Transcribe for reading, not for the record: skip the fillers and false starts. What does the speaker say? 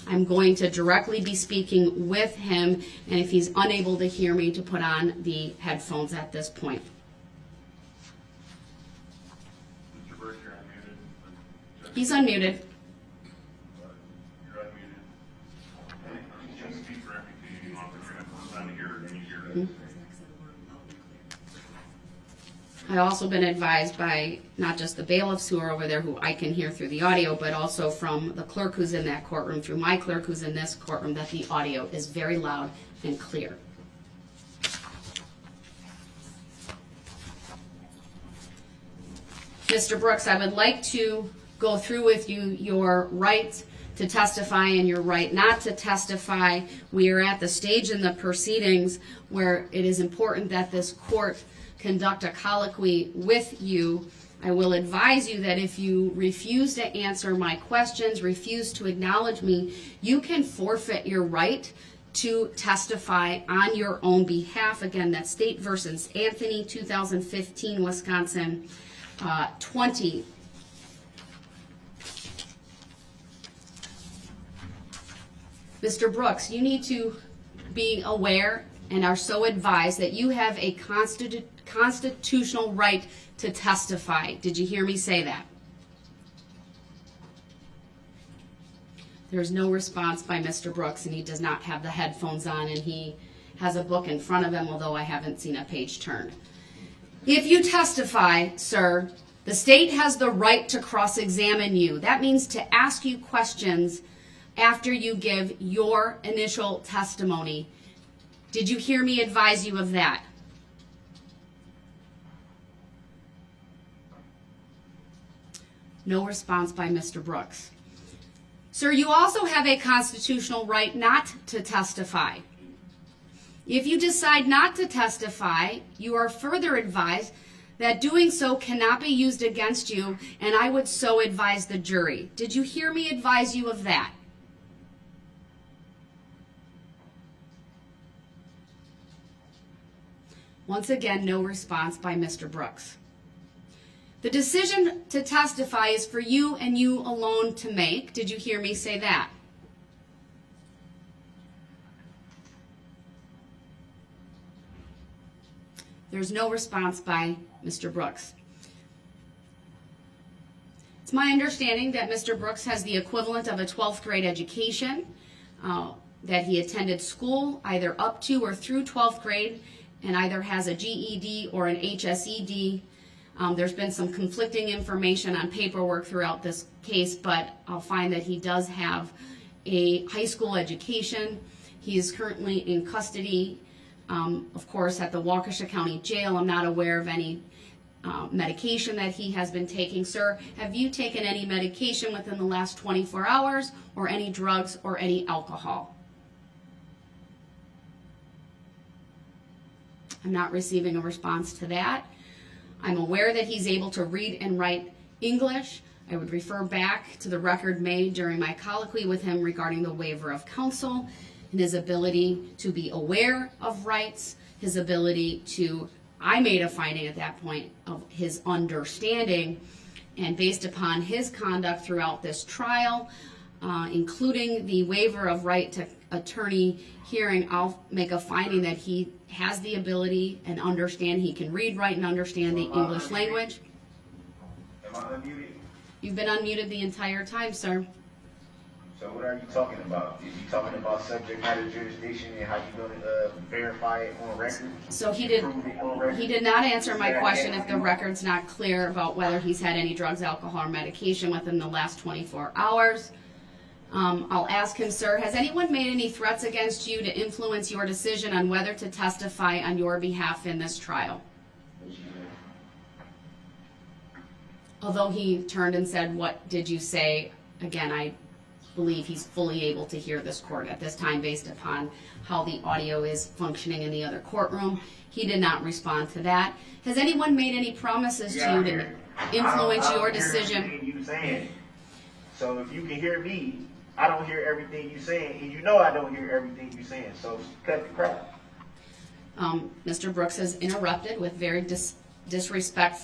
I'm going to directly be speaking with him, and if he's unable to hear me, to put on the headphones at this point. Mr. Brooks, you're unmuted. He's unmuted. You're unmuted. You can speak directly to you. Officer. I'm here. Can you hear me? I've also been advised by not just the bailiffs who are over there, who I can hear through the audio, but also from the clerk who's in that courtroom, through my clerk who's in this courtroom, that the audio is very loud and clear. Mr. Brooks, I would like to go through with you your right to testify and your right not to testify. We are at the stage in the proceedings where it is important that this court conduct a colloquy with you. I will advise you that if you refuse to answer my questions, refuse to acknowledge me, you can forfeit your right to testify on your own behalf. Again, that's State versus Anthony, 2015, Wisconsin 20. Mr. Brooks, you need to be aware and are so advised that you have a constitutional right to testify. Did you hear me say that? There's no response by Mr. Brooks, and he does not have the headphones on, and he has a book in front of him, although I haven't seen a page turned. If you testify, sir, the state has the right to cross-examine you. That means to ask you questions after you give your initial testimony. Did you hear me advise you of that? No response by Mr. Brooks. Sir, you also have a constitutional right not to testify. If you decide not to testify, you are further advised that doing so cannot be used against you, and I would so advise the jury. Did you hear me advise you of that? Once again, no response by Mr. Brooks. The decision to testify is for you and you alone to make. Did you hear me say that? There's no response by Mr. Brooks. It's my understanding that Mr. Brooks has the equivalent of a 12th grade education, that he attended school either up to or through 12th grade, and either has a GED or an HSED. There's been some conflicting information on paperwork throughout this case, but I'll find that he does have a high school education. He is currently in custody, of course, at the Waukesha County Jail. I'm not aware of any medication that he has been taking. Sir, have you taken any medication within the last 24 hours, or any drugs or any alcohol? I'm not receiving a response to that. I'm aware that he's able to read and write English. I would refer back to the record made during my colloquy with him regarding the waiver of counsel and his ability to be aware of rights, his ability to, I made a finding at that point of his understanding, and based upon his conduct throughout this trial, including the waiver of right to attorney hearing, I'll make a finding that he has the ability and understand, he can read, write, and understand the English language. Am I unmuted? You've been unmuted the entire time, sir. So what are you talking about? Is you talking about subject matter jurisdiction and how you going to verify it on record? So he did not answer my question if the record's not clear about whether he's had any drugs, alcohol, or medication within the last 24 hours. I'll ask him, sir, has anyone made any threats against you to influence your decision on whether to testify on your behalf in this trial? Although he turned and said, "What did you say?" Again, I believe he's fully able to hear this court at this time based upon how the audio is functioning in the other courtroom. He did not respond to that. Has anyone made any promises to you to influence your decision? You saying. So if you can hear me, I don't hear everything you saying, and you know I don't hear everything you saying. So cut the crap. Mr. Brooks has interrupted with very disrespectful